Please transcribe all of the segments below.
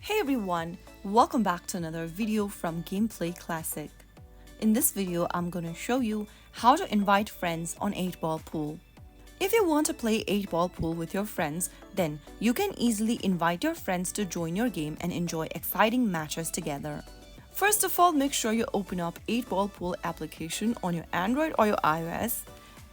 Hey everyone, welcome back to another video from Gameplay Classic. In this video, I'm going to show you how to invite friends on 8-Ball Pool. If you want to play 8-Ball Pool with your friends, then you can easily invite your friends to join your game and enjoy exciting matches together. First of all, make sure you open up 8-Ball Pool application on your Android or your iOS,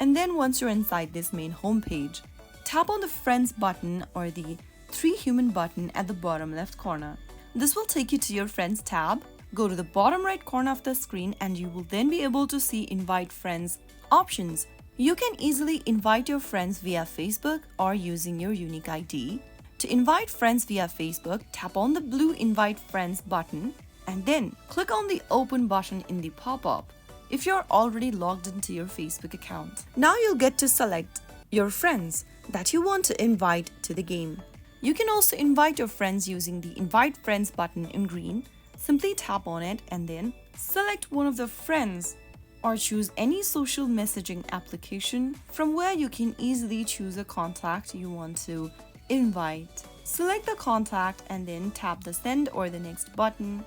and then once you're inside this main homepage, tap on the Friends button or the 3 human button at the bottom left corner. This will take you to your Friends tab. Go to the bottom right corner of the screen and you will then be able to see Invite Friends options. You can easily invite your friends via Facebook or using your unique ID. To invite friends via Facebook, tap on the blue Invite Friends button and then click on the Open button in the pop-up if you're already logged into your Facebook account. Now you'll get to select your friends that you want to invite to the game. You can also invite your friends using the Invite Friends button in green. Simply tap on it and then select one of the friends or choose any social messaging application from where you can easily choose a contact you want to invite. Select the contact and then tap the Send or the Next button,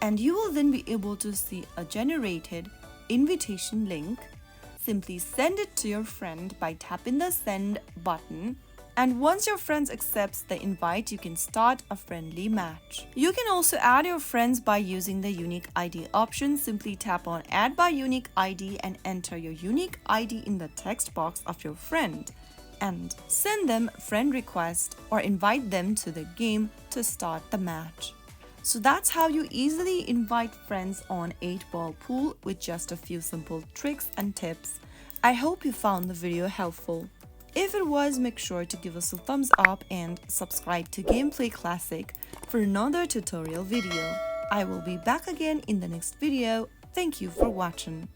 and you will then be able to see a generated invitation link. Simply send it to your friend by tapping the Send button. And once your friends accepts the invite, you can start a friendly match. You can also add your friends by using the unique ID option. Simply tap on Add by Unique ID and enter your unique ID in the text box of your friend and send them friend request or invite them to the game to start the match. So that's how you easily invite friends on 8-Ball Pool with just a few simple tricks and tips. I hope you found the video helpful. If it was, make sure to give us a thumbs up and subscribe to Gameplay Classic for another tutorial video. I will be back again in the next video. Thank you for watching.